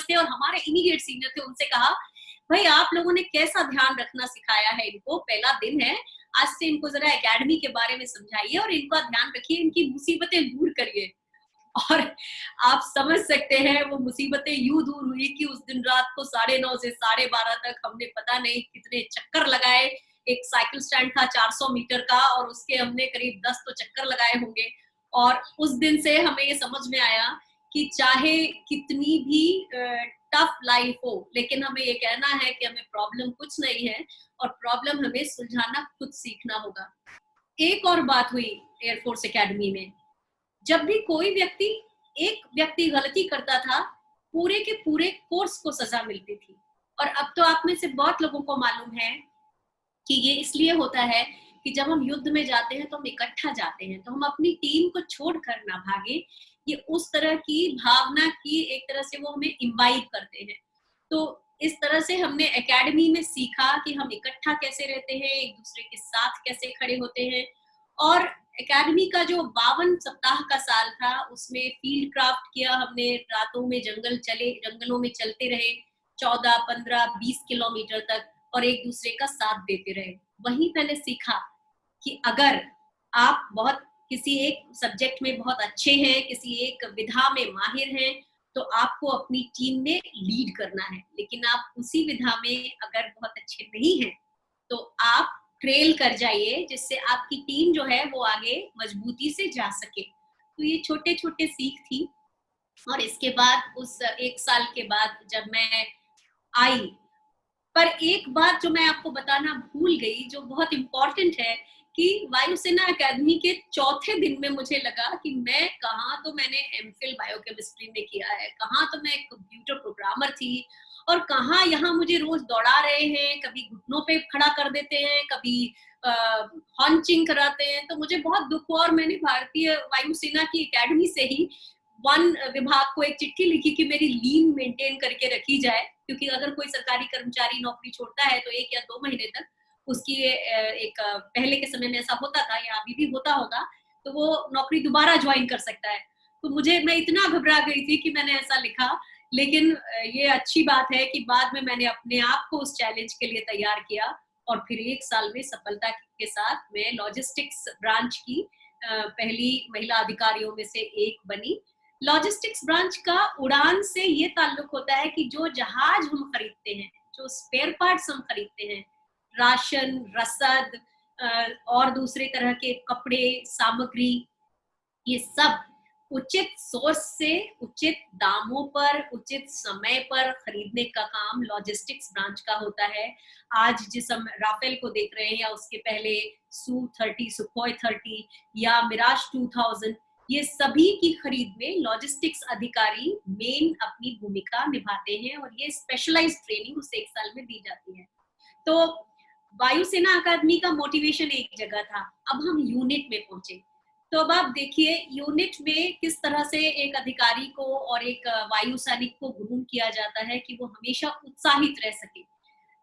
थे और हमारे इमीडिएट सीनियर थे, उनसे कहा भाई आप लोगों ने कैसा ध्यान रखना सिखाया है इनको, पहला दिन है, आज से इनको जरा एकेडमी के बारे में समझाइए और इनका ध्यान रखिए, इनकी मुसीबतें दूर करिए। और आप समझ सकते हैं वो मुसीबतें यूं दूर हुई कि उस दिन रात को 9:30 से 12:30 तक हमने पता नहीं कितने चक्कर लगाए। एक साइकिल स्टैंड था 400 मीटर का और उसके हमने करीब 10 तो चक्कर लगाए होंगे। और उस दिन से हमें ये समझ में आया कि चाहे कितनी भी टफ लाइफ हो, लेकिन हमें ये कहना है कि हमें प्रॉब्लम कुछ नहीं है और प्रॉब्लम हमें सुलझाना खुद सीखना होगा। एक और बात हुई एयरफोर्स एकेडमी में, जब भी कोई व्यक्ति एक व्यक्ति गलती करता था, पूरे के पूरे कोर्स को सजा मिलती थी। और अब तो आप में से बहुत लोगों को मालूम है कि ये इसलिए होता है कि जब हम युद्ध में जाते हैं तो हम इकट्ठा जाते हैं, तो हम अपनी टीम को छोड़कर ना भागे। ये उस तरह की भावना की एक तरह से वो हमें इम्बाइब करते हैं। तो इस तरह से हमने एकेडमी में सीखा कि हम इकट्ठा कैसे रहते हैं, एक दूसरे के साथ कैसे खड़े होते हैं। और एकेडमी का जो 52 सप्ताह का साल था, उसमें फील्ड क्राफ्ट किया हमने, रातों में जंगलों में चलते रहे 14, 15, 20 किलोमीटर तक और एक दूसरे का साथ देते रहे। वहीं मैंने सीखा कि अगर आप बहुत किसी एक सब्जेक्ट में बहुत अच्छे हैं, किसी एक विधा में माहिर हैं, तो आपको अपनी टीम में लीड करना है। लेकिन आप उसी विधा में अगर बहुत अच्छे नहीं हैं, तो आप ट्रेल कर जाइए, जिससे आपकी टीम जो है वो आगे मजबूती से जा सके। तो ये छोटे छोटे सीख थी। और इसके बाद उस एक साल के बाद जब मैं आई, पर एक बात जो मैं आपको बताना भूल गई, जो बहुत इंपॉर्टेंट है, कि वायुसेना एकेडमी के चौथे दिन में मुझे लगा कि मैं कहाँ, तो मैंने एमफिल बायोकेमिस्ट्री में किया है, कहाँ तो मैं कंप्यूटर प्रोग्रामर थी, और कहाँ यहाँ मुझे रोज दौड़ा रहे हैं, कभी घुटनों पे खड़ा कर देते हैं, कभी हॉन्चिंग कराते हैं। तो मुझे बहुत दुख हुआ और मैंने भारतीय वायुसेना की एकेडमी से ही वन विभाग को एक चिट्ठी लिखी कि मेरी लीव मेंटेन करके रखी जाए, क्योंकि अगर कोई सरकारी कर्मचारी नौकरी छोड़ता है तो 1 या 2 महीने तक उसकी एक पहले के समय में ऐसा होता था या अभी भी होता होगा, तो वो नौकरी दोबारा ज्वाइन कर सकता है। तो मैं इतना घबरा गई थी कि मैंने ऐसा लिखा। लेकिन ये अच्छी बात है कि बाद में मैंने अपने आप को उस चैलेंज के लिए तैयार किया और फिर 1 साल में सफलता के साथ मैं लॉजिस्टिक्स ब्रांच की पहली महिला अधिकारियों में से एक बनी। लॉजिस्टिक्स ब्रांच का उड़ान से ये ताल्लुक होता है कि जो जहाज हम खरीदते हैं, जो स्पेयर पार्ट्स हम खरीदते हैं, राशन, रसद और दूसरे तरह के कपड़े, सामग्री, ये सब उचित सोर्स से उचित दामों पर उचित समय पर खरीदने का काम लॉजिस्टिक्स ब्रांच का होता है। आज जिस हम राफेल को देख रहे हैं या उसके पहले Su-30, सुखोई 30 या मिराज 2000, ये सभी की खरीद में लॉजिस्टिक्स अधिकारी मेन अपनी भूमिका निभाते हैं और ये स्पेशलाइज्ड ट्रेनिंग उस 1 साल में दी जाती है। तो वायुसेना अकादमी का मोटिवेशन एक जगह था, अब हम यूनिट में पहुंचे। तो अब आप देखिए यूनिट में किस तरह से एक अधिकारी को और एक वायु सैनिक को ग्रूम किया जाता है कि वो हमेशा उत्साहित रह सके।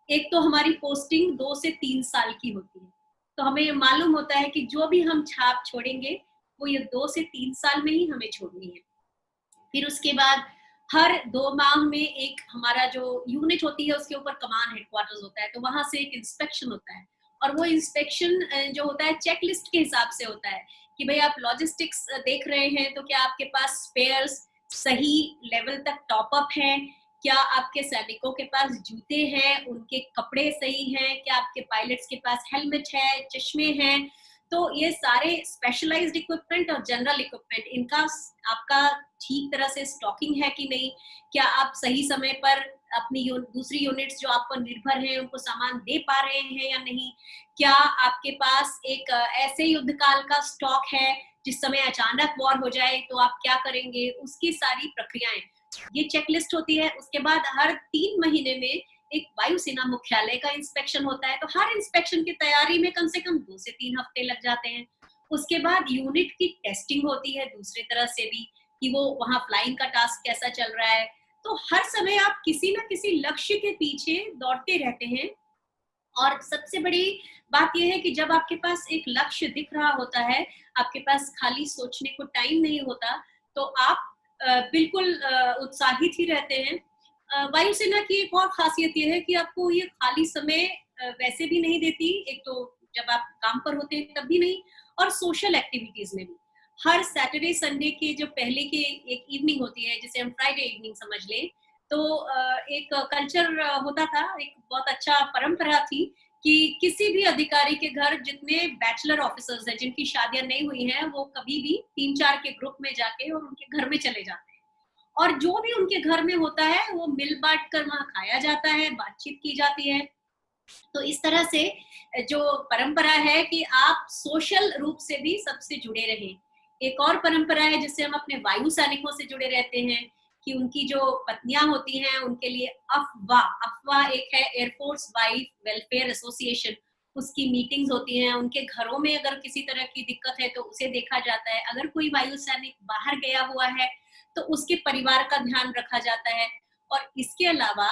एक तो हमारी पोस्टिंग 2 से 3 साल की होती है, तो हमें ये मालूम होता है कि जो भी हम छाप छोड़ेंगे वो ये 2 से 3 साल में ही हमें छोड़नी है। फिर उसके बाद हर 2 माह में एक हमारा जो यूनिट होती है उसके ऊपर कमांड हेडक्वार्टर्स होता है, तो वहां से एक इंस्पेक्शन होता है। और वो इंस्पेक्शन जो होता है चेकलिस्ट के हिसाब से होता है कि भाई आप लॉजिस्टिक्स देख रहे हैं तो क्या आपके पास स्पेयर्स सही लेवल तक टॉप अप है, क्या आपके सैनिकों के पास जूते हैं, उनके कपड़े सही हैं, क्या आपके पायलट्स के पास हेलमेट है, चश्मे हैं। तो ये सारे स्पेशलाइज्ड इक्विपमेंट और जनरल इक्विपमेंट, इनका आपका ठीक तरह से स्टॉकिंग है कि नहीं, क्या आप सही समय पर अपनी दूसरी यूनिट्स जो आप पर निर्भर हैं उनको सामान दे पा रहे हैं या नहीं, क्या आपके पास एक ऐसे युद्धकाल का स्टॉक है जिस समय अचानक वॉर हो जाए तो आप क्या करेंगे, उसकी सारी प्रक्रियाएं, ये चेकलिस्ट होती है। उसके बाद हर 3 महीने में एक वायुसेना मुख्यालय का इंस्पेक्शन होता है, तो हर इंस्पेक्शन की तैयारी में कम से कम 2 से 3 हफ्ते लग जाते हैं। उसके बाद यूनिट की टेस्टिंग होती है दूसरी तरह से भी कि वो वहां फ्लाइंग का टास्क कैसा चल रहा है। तो हर समय आप किसी ना किसी लक्ष्य के पीछे दौड़ते रहते हैं। और सबसे बड़ी बात यह है कि जब आपके पास एक लक्ष्य दिख रहा होता है, आपके पास खाली सोचने को टाइम नहीं होता, तो आप बिल्कुल उत्साहित ही रहते हैं। वायुसेना की एक और खासियत ये है कि आपको ये खाली समय वैसे भी नहीं देती, एक तो जब आप काम पर होते हैं तब भी नहीं, और सोशल एक्टिविटीज में भी। हर सैटरडे संडे के जो पहले के एक इवनिंग होती है, जिसे हम फ्राइडे इवनिंग समझ लें, तो एक कल्चर होता था, एक बहुत अच्छा परंपरा थी कि किसी भी अधिकारी के घर जितने बैचलर ऑफिसर्स हैं जिनकी शादियां नहीं हुई हैं, वो कभी भी 3-4 के ग्रुप में जाके और उनके घर में चले जाते हैं, और जो भी उनके घर में होता है वो मिल बांट कर वहाँ खाया जाता है, बातचीत की जाती है। तो इस तरह से जो परंपरा है कि आप सोशल रूप से भी सबसे जुड़े रहें। एक और परंपरा है जिससे हम अपने वायु सैनिकों से जुड़े रहते हैं कि उनकी जो पत्नियां होती हैं उनके लिए अफवाह अफवाह एक है, एयरफोर्स वाइफ वेलफेयर एसोसिएशन, उसकी मीटिंग्स होती हैं। उनके घरों में अगर किसी तरह की दिक्कत है तो उसे देखा जाता है। अगर कोई वायु सैनिक बाहर गया हुआ है तो उसके परिवार का ध्यान रखा जाता है। और इसके अलावा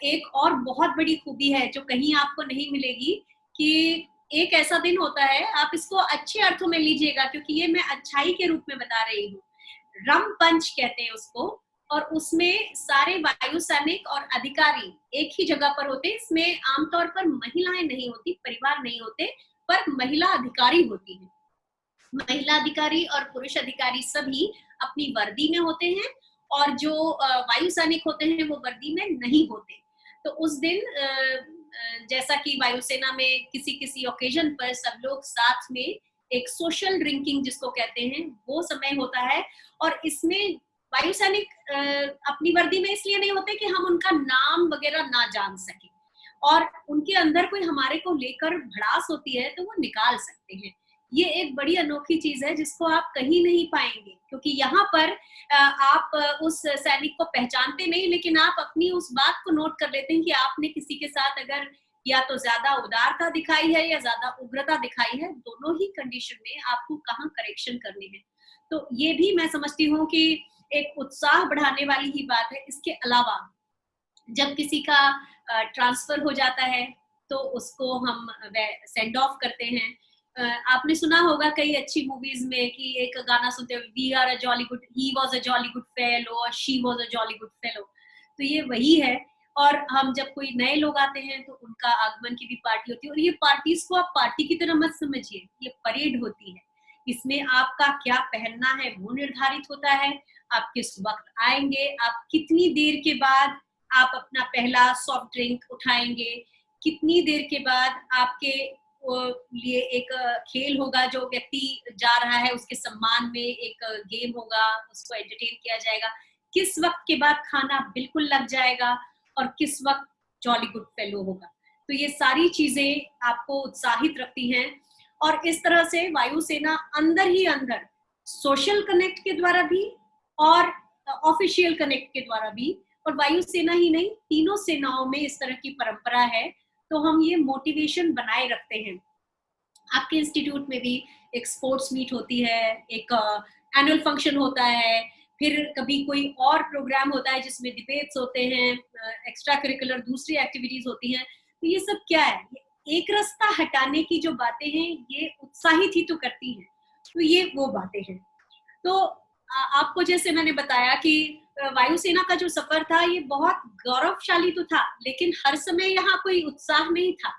एक और बहुत बड़ी खूबी है जो कहीं आपको नहीं मिलेगी कि एक ऐसा दिन होता है, आप इसको अच्छे अर्थों में लीजिएगा क्योंकि ये मैं अच्छाई के रूप में बता रही हूँ। रम पंच कहते हैं उसको, और उसमें सारे वायु सैनिक और अधिकारी एक ही जगह पर होते हैं। इसमें आमतौर पर महिलाएं नहीं होती, परिवार नहीं होते, पर महिला अधिकारी होती हैं। महिला अधिकारी और पुरुष अधिकारी सभी अपनी वर्दी में होते हैं, और जो वायु सैनिक होते हैं वो वर्दी में नहीं होते। तो उस दिन जैसा कि वायुसेना में किसी किसी ओकेजन पर सब लोग साथ में एक सोशल ड्रिंकिंग जिसको कहते हैं वो समय होता है। और इसमें वायु सैनिक अपनी वर्दी में इसलिए नहीं होते कि हम उनका नाम वगैरह ना जान सके, और उनके अंदर कोई हमारे को लेकर भड़ास होती है तो वो निकाल सकते हैं। ये एक बड़ी अनोखी चीज है जिसको आप कहीं नहीं पाएंगे, क्योंकि यहाँ पर आप उस सैनिक को पहचानते नहीं, लेकिन आप अपनी उस बात को नोट कर लेते हैं कि आपने किसी के साथ अगर या तो ज्यादा उदारता दिखाई है या ज्यादा उग्रता दिखाई है, दोनों ही कंडीशन में आपको कहाँ करेक्शन करने हैं। तो ये भी मैं समझती हूँ कि एक उत्साह बढ़ाने वाली ही बात है। इसके अलावा जब किसी का ट्रांसफर हो जाता है तो उसको हम सेंड ऑफ करते हैं। आपने सुना होगा कई अच्छी मूवीज में कि एक गाना सुनते हैं, we are a jolly good, he was a jolly good fellow और she was a jolly good fellow. तो ये वही है। और हम जब कोई नए लोग आते हैं तो उनका आगमन की भी पार्टी होती है, और ये पार्टीज को आप पार्टी की तरह मत समझिए, ये परेड होती है। इसमें आपका क्या पहनना है वो निर्धारित होता है, आप किस वक्त आएंगे, आप कितनी देर के बाद आप अपना पहला सॉफ्ट ड्रिंक उठाएंगे, कितनी देर के बाद आपके लिए एक खेल होगा, जो व्यक्ति जा रहा है उसके सम्मान में एक गेम होगा, उसको एंटरटेन किया जाएगा, किस वक्त के बाद खाना बिल्कुल लग जाएगा, और किस वक्त जॉली गुड फेलो होगा। तो ये सारी चीजें आपको उत्साहित रखती हैं। और इस तरह से वायुसेना अंदर ही अंदर सोशल कनेक्ट के द्वारा भी और ऑफिशियल कनेक्ट के द्वारा भी, और वायुसेना ही नहीं, तीनों सेनाओं में इस तरह की परंपरा है। तो हम ये मोटिवेशन बनाए रखते हैं। आपके इंस्टीट्यूट में भी एक स्पोर्ट्स मीट होती है, एक एनुअल फंक्शन होता है, फिर कभी कोई और प्रोग्राम होता है जिसमें डिबेट्स होते हैं, एक्स्ट्रा करिकुलर दूसरी एक्टिविटीज होती हैं। तो ये सब क्या है, ये एक रास्ता हटाने की जो बातें हैं ये उत्साहित ही तो करती हैं। तो ये वो बातें हैं। तो आपको जैसे मैंने बताया कि वायुसेना का जो सफर था ये बहुत गौरवशाली तो था, लेकिन हर समय यहाँ कोई उत्साह नहीं था।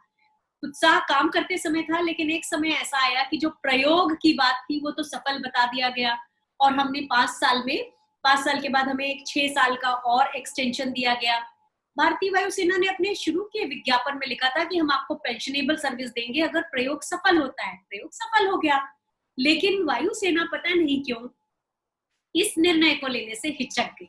उत्साह काम करते समय था, लेकिन एक समय ऐसा आया कि जो प्रयोग की बात थी वो तो सफल बता दिया गया, और हमने 5 साल के बाद हमें एक 6 साल का और एक्सटेंशन दिया गया। भारतीय वायुसेना ने अपने शुरू के विज्ञापन में लिखा था कि हम आपको पेंशनेबल सर्विस देंगे अगर प्रयोग सफल होता है। प्रयोग सफल हो गया, लेकिन वायुसेना पता नहीं क्यों इस निर्णय को लेने से हिचक गई।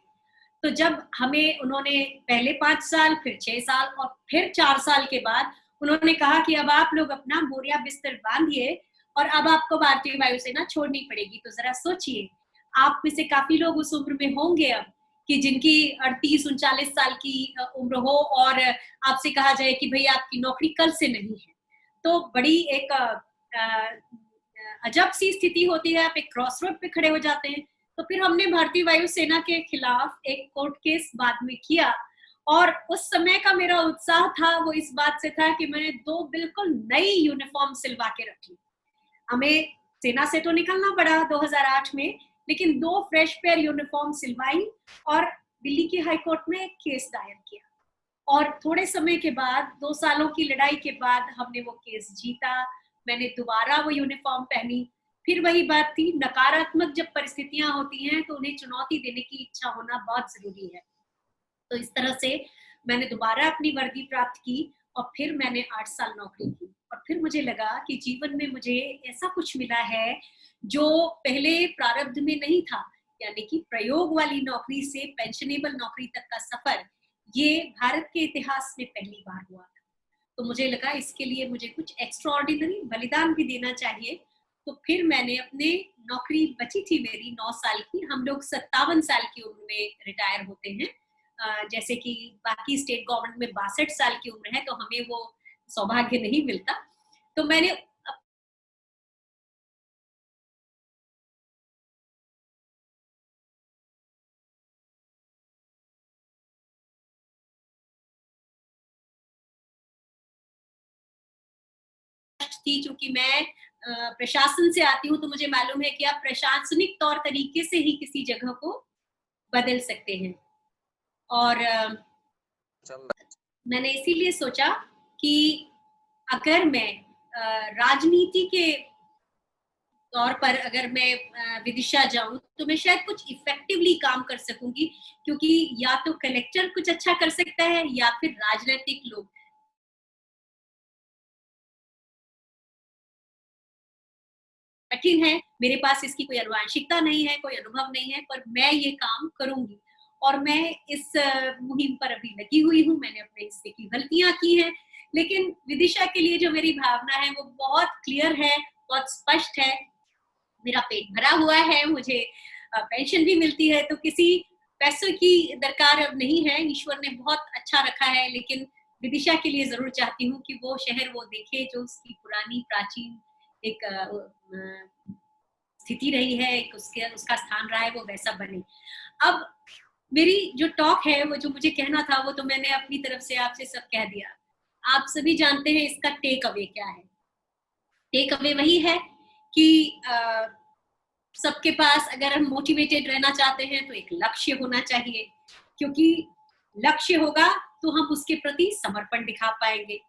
तो जब हमें उन्होंने पहले 5 साल, फिर 6 साल और फिर 4 साल के बाद उन्होंने कहा कि अब आप लोग अपना बोरिया बिस्तर बांधिए और अब आपको भारतीय वायुसेना छोड़नी पड़ेगी। तो जरा सोचिए, आप में से काफी लोग उस उम्र में होंगे अब कि जिनकी 38-39 साल की उम्र हो, और आपसे कहा जाए कि भाई आपकी नौकरी कल से नहीं है। तो बड़ी एक अजब सी स्थिति होती है, आप एक क्रॉस रोड पे खड़े हो जाते हैं। तो फिर हमने भारतीय वायुसेना के खिलाफ एक कोर्ट केस बाद में किया, और उस समय का मेरा उत्साह था वो इस बात से था कि मैंने 2 बिल्कुल नई यूनिफॉर्म सिलवा के रखी। हमें सेना से तो निकलना पड़ा 2008 में, लेकिन 2 फ्रेश पेयर यूनिफॉर्म सिलवाई, और दिल्ली की हाई कोर्ट में एक केस दायर किया और थोड़े समय के बाद 2 सालों की लड़ाई के बाद हमने वो केस जीता। मैंने दोबारा वो यूनिफॉर्म पहनी। फिर वही बात थी, नकारात्मक जब परिस्थितियां होती हैं तो उन्हें चुनौती देने की इच्छा होना बहुत जरूरी है। तो इस तरह से मैंने दोबारा अपनी वर्दी प्राप्त की और फिर मैंने 8 साल नौकरी की और फिर मुझे लगा कि जीवन में मुझे ऐसा कुछ मिला है जो पहले प्रारब्ध में नहीं था, यानी कि प्रयोग वाली नौकरी से पेंशनेबल नौकरी तक का सफर ये भारत के इतिहास में पहली बार हुआ था। तो मुझे लगा इसके लिए मुझे कुछ एक्स्ट्रा ऑर्डिनरी बलिदान भी देना चाहिए। तो फिर मैंने अपने नौकरी बची थी मेरी 9 साल की, हम लोग 57 साल की उम्र में रिटायर होते हैं, जैसे कि बाकी स्टेट गवर्नमेंट में 62 साल की उम्र है, तो हमें वो सौभाग्य नहीं मिलता। तो मैंने थी, चूंकि मैं प्रशासन से आती हूँ तो मुझे मालूम है कि आप प्रशासनिक तौर तरीके से ही किसी जगह को बदल सकते हैं। और मैंने इसीलिए सोचा कि अगर मैं राजनीति के तौर पर अगर मैं विदिशा जाऊं तो मैं शायद कुछ इफेक्टिवली काम कर सकूंगी, क्योंकि या तो कलेक्टर कुछ अच्छा कर सकता है या फिर राजनीतिक लोग। कठिन है, मेरे पास इसकी कोई आनुवांशिकता नहीं है, कोई अनुभव नहीं है, पर मैं ये काम करूंगी और मैं इस मुहिम पर अभी लगी हुई हूँ। मैंने अपने हिस्से की गलतियां की हैं, लेकिन विदिशा के लिए जो मेरी भावना है वो बहुत क्लियर है, बहुत स्पष्ट है। मेरा पेट भरा हुआ है, मुझे पेंशन भी मिलती है, तो किसी पैसों की दरकार अब नहीं है। ईश्वर ने बहुत अच्छा रखा है, लेकिन विदिशा के लिए जरूर चाहती हूँ कि वो शहर वो देखे जो उसकी पुरानी प्राचीन एक स्थिति रही है, एक उसका स्थान रहा है, वो वैसा बने। अब मेरी जो टॉक है, वो जो मुझे कहना था वो तो मैंने अपनी तरफ से आपसे सब कह दिया। आप सभी जानते हैं इसका टेक अवे क्या है। टेक अवे वही है कि सबके पास अगर हम मोटिवेटेड रहना चाहते हैं तो एक लक्ष्य होना चाहिए, क्योंकि लक्ष्य होगा तो हम उसके प्रति समर्पण दिखा पाएंगे।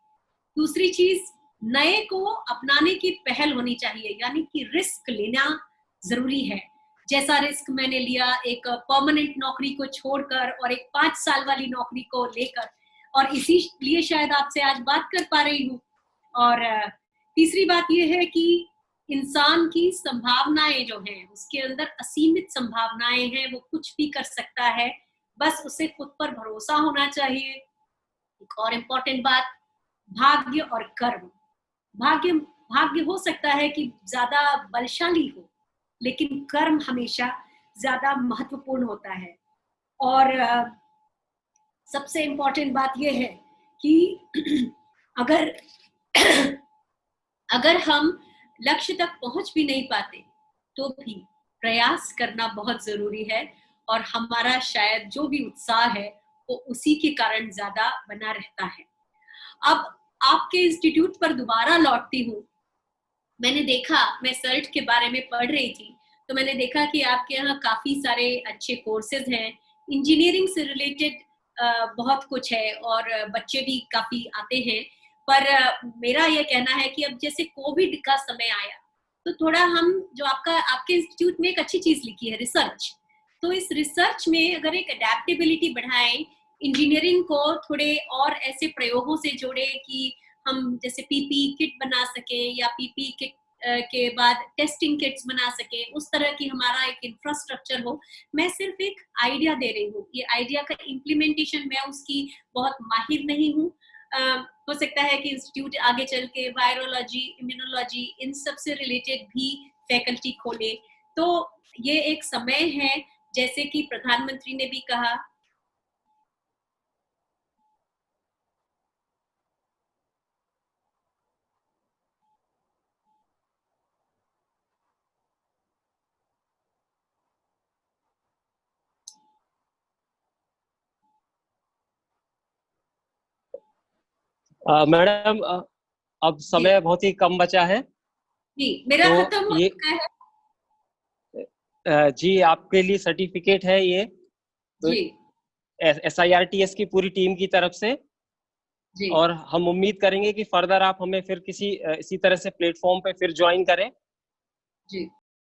दूसरी चीज, नए को अपनाने की पहल होनी चाहिए, यानी कि रिस्क लेना जरूरी है। जैसा रिस्क मैंने लिया एक परमानेंट नौकरी को छोड़कर और एक 5 साल वाली नौकरी को लेकर, और इसीलिए शायद आपसे आज बात कर पा रही हूँ। और तीसरी बात यह है कि इंसान की संभावनाएं जो हैं, उसके अंदर असीमित संभावनाएं हैं, वो कुछ भी कर सकता है, बस उसे खुद पर भरोसा होना चाहिए। एक और इम्पोर्टेंट बात, भाग्य और कर्म। भाग्य भाग्य हो सकता है कि ज्यादा बलशाली हो, लेकिन कर्म हमेशा ज्यादा महत्वपूर्ण होता है। और सबसे इम्पोर्टेंट बात यह है कि अगर अगर हम लक्ष्य तक पहुंच भी नहीं पाते तो भी प्रयास करना बहुत जरूरी है, और हमारा शायद जो भी उत्साह है वो उसी के कारण ज्यादा बना रहता है। अब आपके इंस्टीट्यूट पर दोबारा लौटती हूँ। मैंने देखा, मैं सर्ट के बारे में पढ़ रही थी, तो मैंने देखा कि आपके यहाँ काफी सारे अच्छे कोर्सेज हैं, इंजीनियरिंग से रिलेटेड बहुत कुछ है और बच्चे भी काफी आते हैं। पर मेरा यह कहना है कि अब जैसे कोविड का समय आया तो थोड़ा हम जो आपके इंस्टीट्यूट में एक अच्छी चीज लिखी है, रिसर्च। तो इस रिसर्च में अगर एक अडेप्टेबिलिटी बढ़ाएं, इंजीनियरिंग को थोड़े और ऐसे प्रयोगों से जोड़े कि हम जैसे पीपी किट बना सके या पीपी किट के बाद टेस्टिंग किट्स बना सके, उस तरह की हमारा एक इंफ्रास्ट्रक्चर हो। मैं सिर्फ एक आइडिया दे रही हूँ, ये आइडिया का इम्प्लीमेंटेशन मैं उसकी बहुत माहिर नहीं हूँ। हो सकता है कि इंस्टीट्यूट आगे चल के वायरोलॉजी, इम्यूनोलॉजी, इन सब से रिलेटेड भी फैकल्टी खोले। तो ये एक समय है, जैसे कि प्रधानमंत्री ने भी कहा। मैडम, अब जी समय बहुत ही कम बचा है, जी, मेरा तो खत्म हो ये चुका है। जी आपके लिए सर्टिफिकेट है ये। तो जी SIRTS की पूरी टीम की तरफ से। जी और हम उम्मीद करेंगे कि फर्दर आप हमें फिर किसी इसी तरह से प्लेटफॉर्म पे फिर ज्वाइन करें। जी